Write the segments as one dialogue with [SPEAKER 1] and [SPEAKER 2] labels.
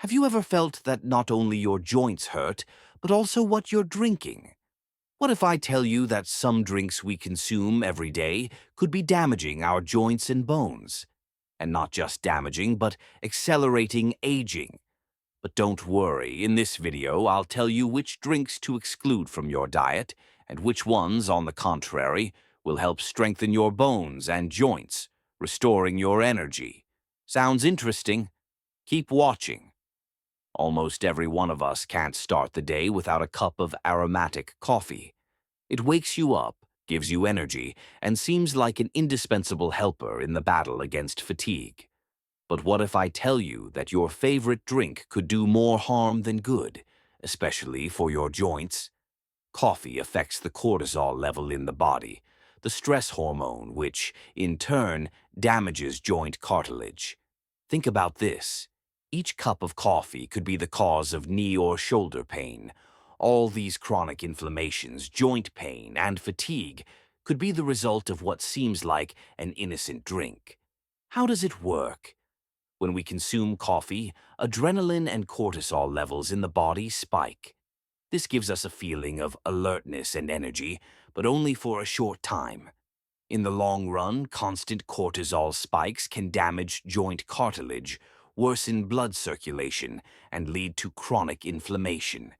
[SPEAKER 1] Have you ever felt that not only your joints hurt, but also what you're drinking? What if I tell you that some drinks we consume every day could be damaging our joints and bones? And not just damaging, but accelerating aging. But don't worry, in this video I'll tell you which drinks to exclude from your diet and which ones, on the contrary, will help strengthen your bones and joints, restoring your energy. Sounds interesting? Keep watching. Almost every one of us can't start the day without a cup of aromatic coffee. It wakes you up, gives you energy, and seems like an indispensable helper in the battle against fatigue. But what if I tell you that your favorite drink could do more harm than good, especially for your joints? Coffee affects the cortisol level in the body, the stress hormone, which, in turn, damages joint cartilage. Think about this. Each cup of coffee could be the cause of knee or shoulder pain. All these chronic inflammations, joint pain, and fatigue could be the result of what seems like an innocent drink. How does it work? When we consume coffee, adrenaline and cortisol levels in the body spike. This gives us a feeling of alertness and energy, but only for a short time. In the long run, constant cortisol spikes can damage joint cartilage, worsen blood circulation, and lead to chronic inflammation.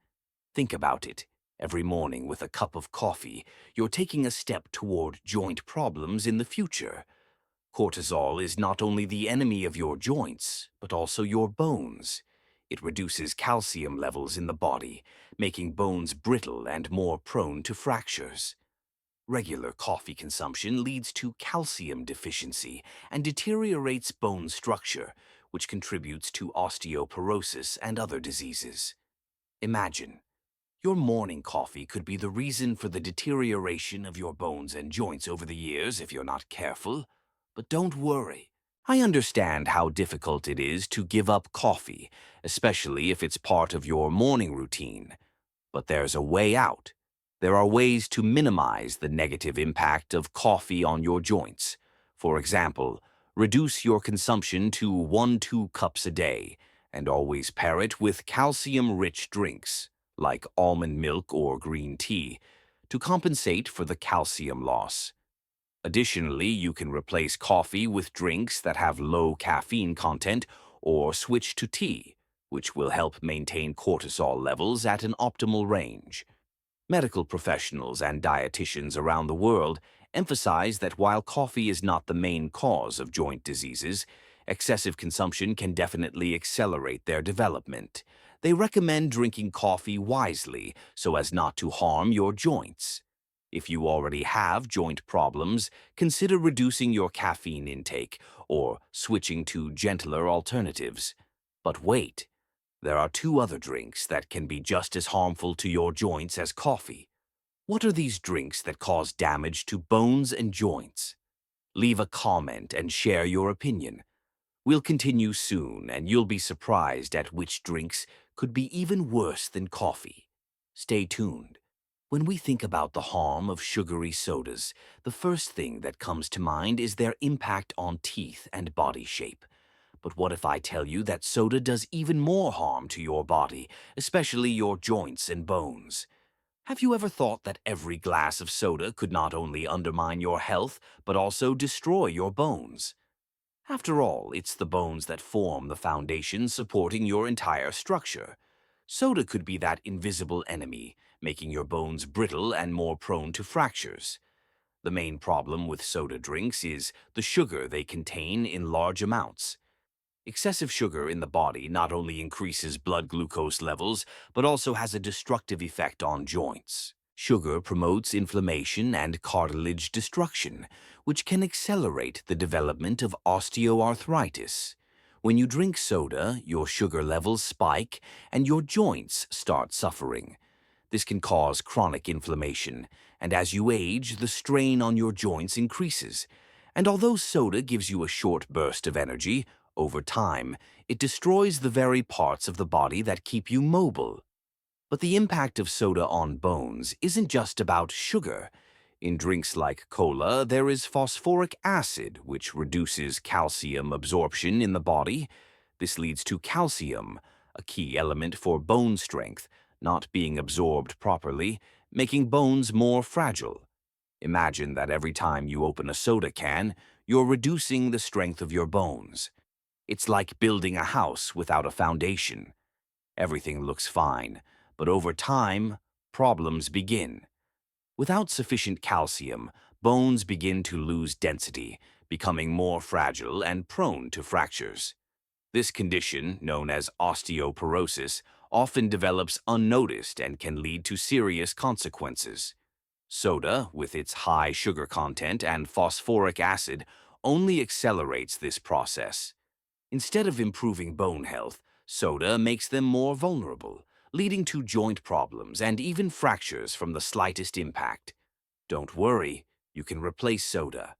[SPEAKER 1] Think about it. Every morning with a cup of coffee, you're taking a step toward joint problems in the future. Cortisol is not only the enemy of your joints, but also your bones. It reduces calcium levels in the body, making bones brittle and more prone to fractures. Regular coffee consumption leads to calcium deficiency and deteriorates bone structure, which contributes to osteoporosis and other diseases. Imagine, your morning coffee could be the reason for the deterioration of your bones and joints over the years if you're not careful. But don't worry. I understand how difficult it is to give up coffee, especially if it's part of your morning routine. But there's a way out. There are ways to minimize the negative impact of coffee on your joints. For example, reduce your consumption to 1-2 cups a day, and always pair it with calcium-rich drinks, like almond milk or green tea, to compensate for the calcium loss. Additionally, you can replace coffee with drinks that have low caffeine content or switch to tea, which will help maintain cortisol levels at an optimal range. Medical professionals and dietitians around the world emphasize that while coffee is not the main cause of joint diseases, excessive consumption can definitely accelerate their development. They recommend drinking coffee wisely so as not to harm your joints. If you already have joint problems, consider reducing your caffeine intake or switching to gentler alternatives. But wait, there are 2 other drinks that can be just as harmful to your joints as coffee. What are these drinks that cause damage to bones and joints? Leave a comment and share your opinion. We'll continue soon, and you'll be surprised at which drinks could be even worse than coffee. Stay tuned. When we think about the harm of sugary sodas, the first thing that comes to mind is their impact on teeth and body shape. But what if I tell you that soda does even more harm to your body, especially your joints and bones? Have you ever thought that every glass of soda could not only undermine your health, but also destroy your bones? After all, it's the bones that form the foundation supporting your entire structure. Soda could be that invisible enemy, making your bones brittle and more prone to fractures. The main problem with soda drinks is the sugar they contain in large amounts. Excessive sugar in the body not only increases blood glucose levels, but also has a destructive effect on joints. Sugar promotes inflammation and cartilage destruction, which can accelerate the development of osteoarthritis. When you drink soda, your sugar levels spike and your joints start suffering. This can cause chronic inflammation, and as you age, the strain on your joints increases. And although soda gives you a short burst of energy, over time, it destroys the very parts of the body that keep you mobile. But the impact of soda on bones isn't just about sugar. In drinks like cola, there is phosphoric acid, which reduces calcium absorption in the body. This leads to calcium, a key element for bone strength, not being absorbed properly, making bones more fragile. Imagine that every time you open a soda can, you're reducing the strength of your bones. It's like building a house without a foundation. Everything looks fine, but over time, problems begin. Without sufficient calcium, bones begin to lose density, becoming more fragile and prone to fractures. This condition, known as osteoporosis, often develops unnoticed and can lead to serious consequences. Soda, with its high sugar content and phosphoric acid, only accelerates this process. Instead of improving bone health, soda makes them more vulnerable, leading to joint problems and even fractures from the slightest impact. Don't worry, you can replace soda.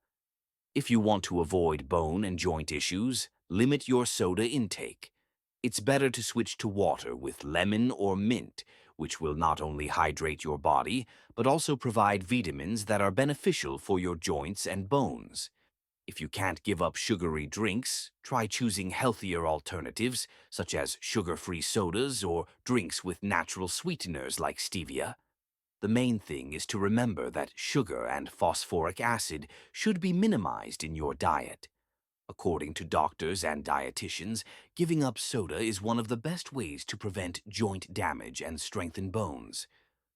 [SPEAKER 1] If you want to avoid bone and joint issues, limit your soda intake. It's better to switch to water with lemon or mint, which will not only hydrate your body, but also provide vitamins that are beneficial for your joints and bones. If you can't give up sugary drinks, try choosing healthier alternatives, such as sugar-free sodas or drinks with natural sweeteners like stevia. The main thing is to remember that sugar and phosphoric acid should be minimized in your diet. According to doctors and dietitians, giving up soda is one of the best ways to prevent joint damage and strengthen bones.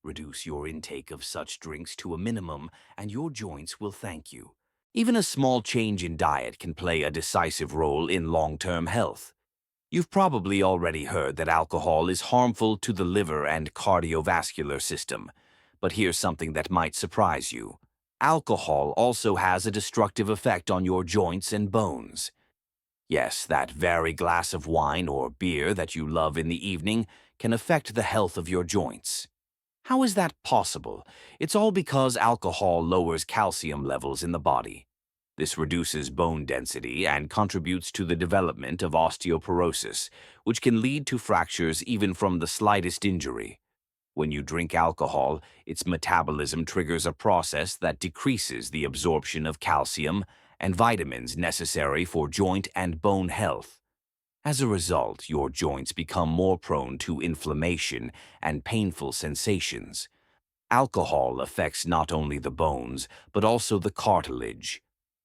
[SPEAKER 1] Reduce your intake of such drinks to a minimum, and your joints will thank you. Even a small change in diet can play a decisive role in long-term health. You've probably already heard that alcohol is harmful to the liver and cardiovascular system. But here's something that might surprise you. Alcohol also has a destructive effect on your joints and bones. Yes, that very glass of wine or beer that you love in the evening can affect the health of your joints. How is that possible? It's all because alcohol lowers calcium levels in the body. This reduces bone density and contributes to the development of osteoporosis, which can lead to fractures even from the slightest injury. When you drink alcohol, its metabolism triggers a process that decreases the absorption of calcium and vitamins necessary for joint and bone health. As a result, your joints become more prone to inflammation and painful sensations. Alcohol affects not only the bones, but also the cartilage.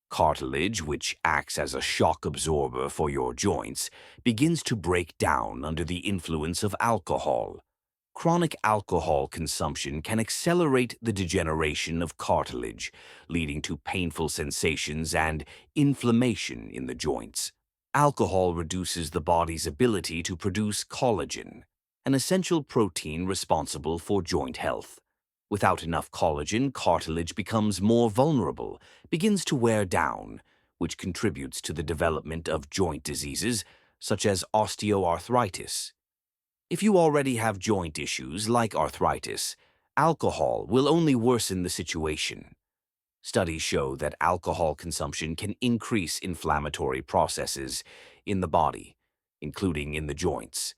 [SPEAKER 1] Cartilage, which acts as a shock absorber for your joints, begins to break down under the influence of alcohol. Chronic alcohol consumption can accelerate the degeneration of cartilage, leading to painful sensations and inflammation in the joints. Alcohol reduces the body's ability to produce collagen, an essential protein responsible for joint health. Without enough collagen, cartilage becomes more vulnerable, begins to wear down, which contributes to the development of joint diseases such as osteoarthritis. If you already have joint issues like arthritis, alcohol will only worsen the situation. Studies show that alcohol consumption can increase inflammatory processes in the body, including in the joints.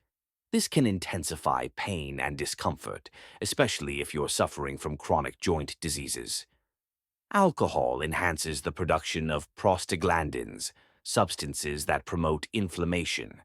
[SPEAKER 1] This can intensify pain and discomfort, especially if you're suffering from chronic joint diseases. Alcohol enhances the production of prostaglandins, substances that promote inflammation.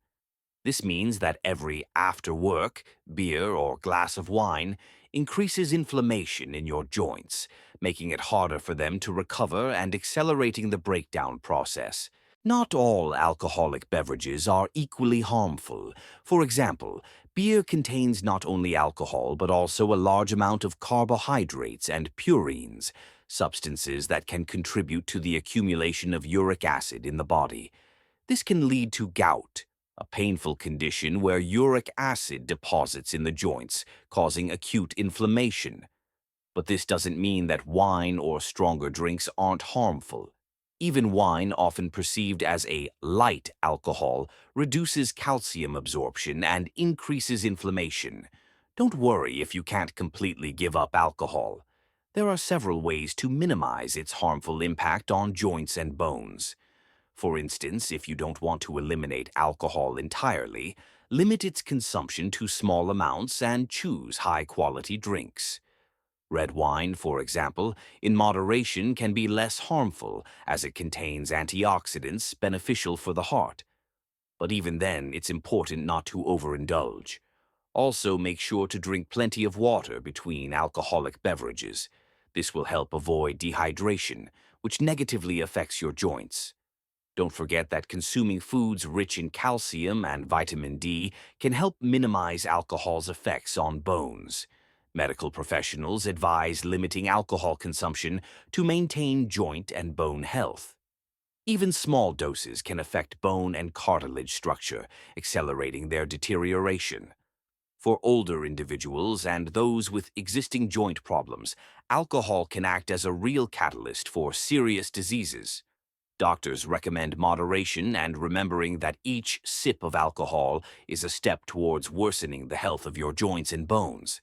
[SPEAKER 1] This means that every after-work, beer or glass of wine increases inflammation in your joints, making it harder for them to recover and accelerating the breakdown process. Not all alcoholic beverages are equally harmful. For example, beer contains not only alcohol but also a large amount of carbohydrates and purines, substances that can contribute to the accumulation of uric acid in the body. This can lead to gout, a painful condition where uric acid deposits in the joints, causing acute inflammation. But this doesn't mean that wine or stronger drinks aren't harmful. Even wine, often perceived as a light alcohol, reduces calcium absorption and increases inflammation. Don't worry if you can't completely give up alcohol. There are several ways to minimize its harmful impact on joints and bones. For instance, if you don't want to eliminate alcohol entirely, limit its consumption to small amounts and choose high-quality drinks. Red wine, for example, in moderation can be less harmful as it contains antioxidants beneficial for the heart. But even then, it's important not to overindulge. Also, make sure to drink plenty of water between alcoholic beverages. This will help avoid dehydration, which negatively affects your joints. Don't forget that consuming foods rich in calcium and vitamin D can help minimize alcohol's effects on bones. Medical professionals advise limiting alcohol consumption to maintain joint and bone health. Even small doses can affect bone and cartilage structure, accelerating their deterioration. For older individuals and those with existing joint problems, alcohol can act as a real catalyst for serious diseases. Doctors recommend moderation and remembering that each sip of alcohol is a step towards worsening the health of your joints and bones.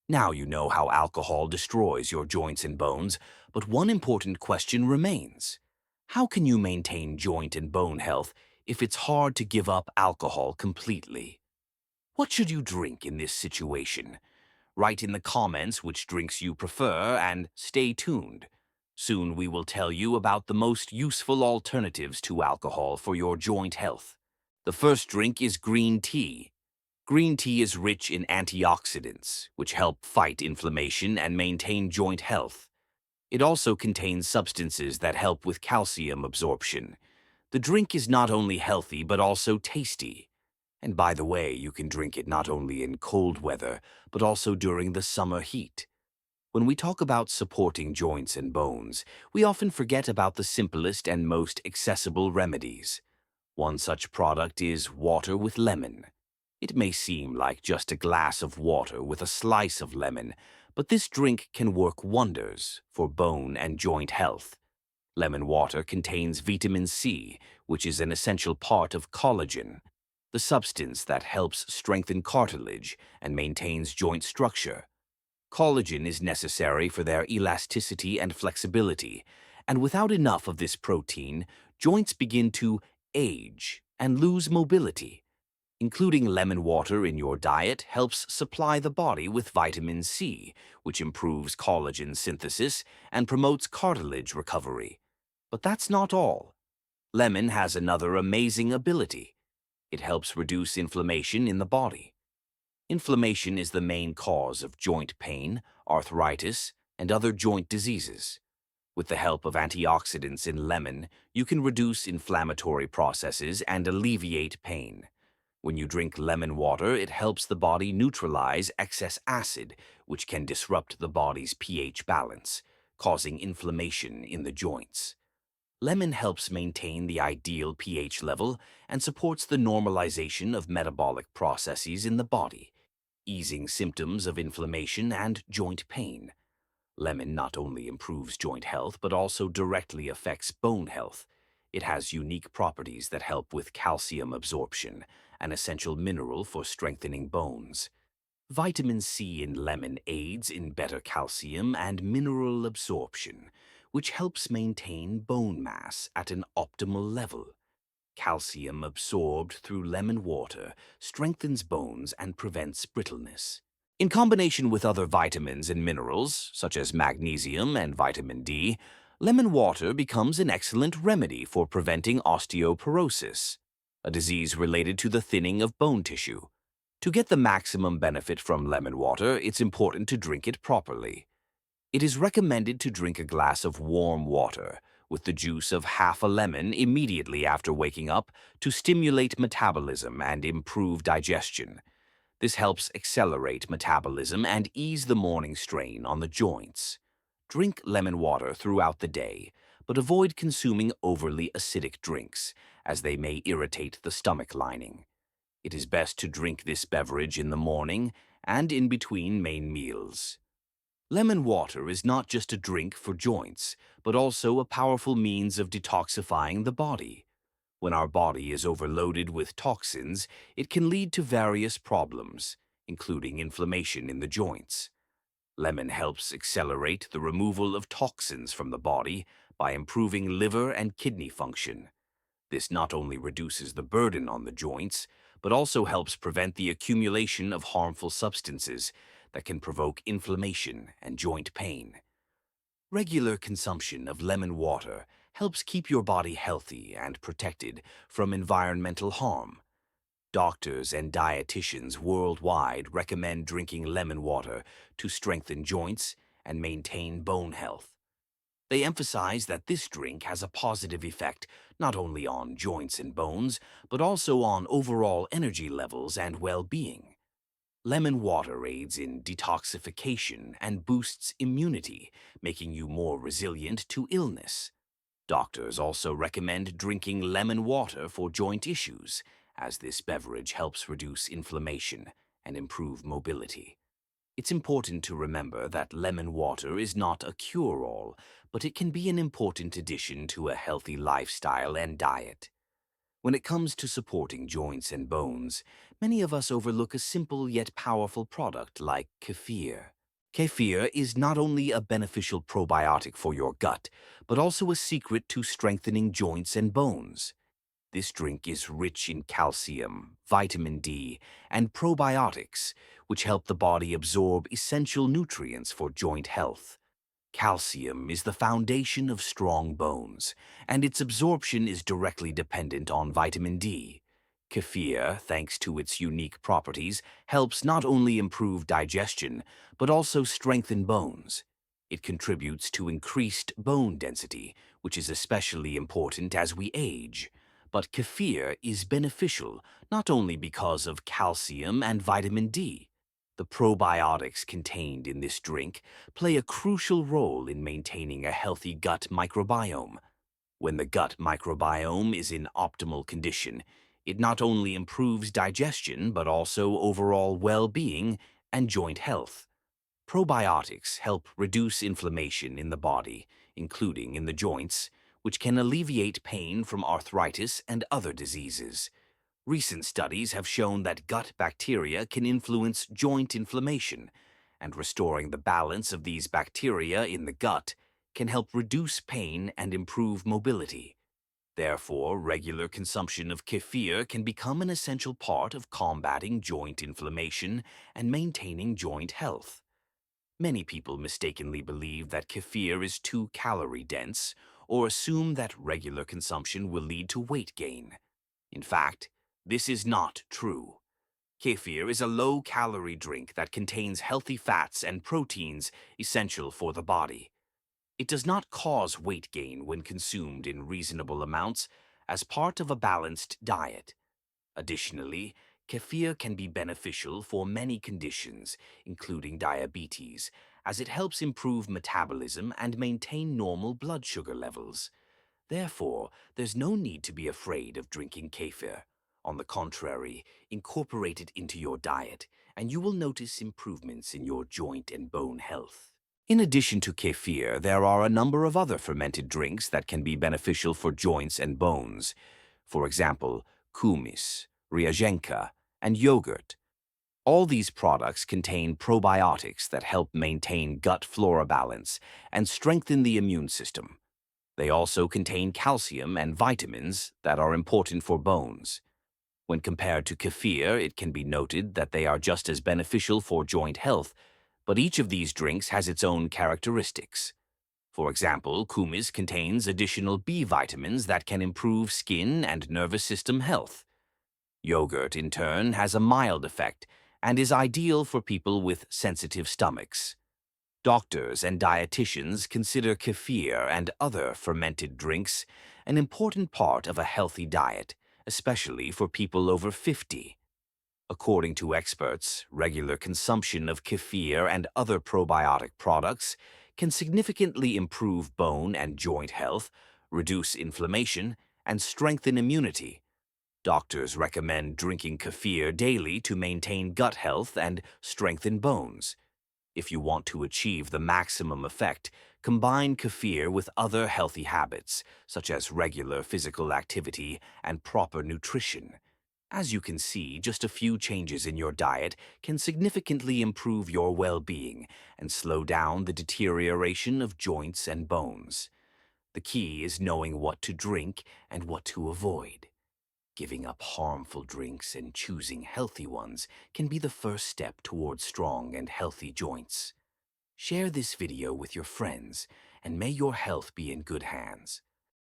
[SPEAKER 1] Now you know how alcohol destroys your joints and bones, but one important question remains. How can you maintain joint and bone health if it's hard to give up alcohol completely? What should you drink in this situation? Write in the comments which drinks you prefer and stay tuned. Soon we will tell you about the most useful alternatives to alcohol for your joint health. The first drink is green tea. Green tea is rich in antioxidants, which help fight inflammation and maintain joint health. It also contains substances that help with calcium absorption. The drink is not only healthy but also tasty. And by the way, you can drink it not only in cold weather, but also during the summer heat. When we talk about supporting joints and bones, we often forget about the simplest and most accessible remedies. One such product is water with lemon. It may seem like just a glass of water with a slice of lemon, but this drink can work wonders for bone and joint health. Lemon water contains vitamin C, which is an essential part of collagen, the substance that helps strengthen cartilage and maintains joint structure. Collagen is necessary for their elasticity and flexibility, and without enough of this protein, joints begin to age and lose mobility. Including lemon water in your diet helps supply the body with vitamin C, which improves collagen synthesis and promotes cartilage recovery. But that's not all. Lemon has another amazing ability. It helps reduce inflammation in the body. Inflammation is the main cause of joint pain, arthritis, and other joint diseases. With the help of antioxidants in lemon, you can reduce inflammatory processes and alleviate pain. When you drink lemon water, it helps the body neutralize excess acid, which can disrupt the body's pH balance, causing inflammation in the joints. Lemon helps maintain the ideal pH level and supports the normalization of metabolic processes in the body, easing symptoms of inflammation and joint pain. Lemon not only improves joint health but also directly affects bone health. It has unique properties that help with calcium absorption, an essential mineral for strengthening bones. Vitamin C in lemon aids in better calcium and mineral absorption, which helps maintain bone mass at an optimal level. Calcium absorbed through lemon water strengthens bones and prevents brittleness. In combination with other vitamins and minerals, such as magnesium and vitamin D, lemon water becomes an excellent remedy for preventing osteoporosis, a disease related to the thinning of bone tissue. To get the maximum benefit from lemon water, it's important to drink it properly. It is recommended to drink a glass of warm water with the juice of half a lemon immediately after waking up to stimulate metabolism and improve digestion. This helps accelerate metabolism and ease the morning strain on the joints. Drink lemon water throughout the day, but avoid consuming overly acidic drinks, as they may irritate the stomach lining. It is best to drink this beverage in the morning and in between main meals. Lemon water is not just a drink for joints, but also a powerful means of detoxifying the body. When our body is overloaded with toxins, it can lead to various problems, including inflammation in the joints. Lemon helps accelerate the removal of toxins from the body by improving liver and kidney function. This not only reduces the burden on the joints, but also helps prevent the accumulation of harmful substances that can provoke inflammation and joint pain. Regular consumption of lemon water helps keep your body healthy and protected from environmental harm. Doctors and dietitians worldwide recommend drinking lemon water to strengthen joints and maintain bone health. They emphasize that this drink has a positive effect not only on joints and bones, but also on overall energy levels and well-being. Lemon water aids in detoxification and boosts immunity, making you more resilient to illness. Doctors also recommend drinking lemon water for joint issues, as this beverage helps reduce inflammation and improve mobility. It's important to remember that lemon water is not a cure-all, but it can be an important addition to a healthy lifestyle and diet. When it comes to supporting joints and bones, many of us overlook a simple yet powerful product like kefir. Kefir is not only a beneficial probiotic for your gut, but also a secret to strengthening joints and bones. This drink is rich in calcium, vitamin D, and probiotics, which help the body absorb essential nutrients for joint health. Calcium is the foundation of strong bones, and its absorption is directly dependent on vitamin D. Kefir, thanks to its unique properties, helps not only improve digestion, but also strengthen bones. It contributes to increased bone density, which is especially important as we age. But kefir is beneficial not only because of calcium and vitamin D. The probiotics contained in this drink play a crucial role in maintaining a healthy gut microbiome. When the gut microbiome is in optimal condition, it not only improves digestion but also overall well-being and joint health. Probiotics help reduce inflammation in the body, including in the joints, which can alleviate pain from arthritis and other diseases. Recent studies have shown that gut bacteria can influence joint inflammation, and restoring the balance of these bacteria in the gut can help reduce pain and improve mobility. Therefore, regular consumption of kefir can become an essential part of combating joint inflammation and maintaining joint health. Many people mistakenly believe that kefir is too calorie-dense or assume that regular consumption will lead to weight gain. In fact, this is not true. Kefir is a low-calorie drink that contains healthy fats and proteins essential for the body. It does not cause weight gain when consumed in reasonable amounts as part of a balanced diet. Additionally, kefir can be beneficial for many conditions, including diabetes, as it helps improve metabolism and maintain normal blood sugar levels. Therefore, there's no need to be afraid of drinking kefir. On the contrary, incorporate it into your diet, and you will notice improvements in your joint and bone health. In addition to kefir, there are a number of other fermented drinks that can be beneficial for joints and bones. For example, kumis, ryajenka, and yogurt. All these products contain probiotics that help maintain gut flora balance and strengthen the immune system. They also contain calcium and vitamins that are important for bones. When compared to kefir, it can be noted that they are just as beneficial for joint health, but each of these drinks has its own characteristics. For example, kumis contains additional B vitamins that can improve skin and nervous system health. Yogurt, in turn, has a mild effect and is ideal for people with sensitive stomachs. Doctors and dietitians consider kefir and other fermented drinks an important part of a healthy diet, especially for people over 50. According to experts, regular consumption of kefir and other probiotic products can significantly improve bone and joint health, reduce inflammation, and strengthen immunity. Doctors recommend drinking kefir daily to maintain gut health and strengthen bones. If you want to achieve the maximum effect, combine kefir with other healthy habits, such as regular physical activity and proper nutrition. As you can see, just a few changes in your diet can significantly improve your well-being and slow down the deterioration of joints and bones. The key is knowing what to drink and what to avoid. Giving up harmful drinks and choosing healthy ones can be the first step towards strong and healthy joints. Share this video with your friends, and may your health be in good hands.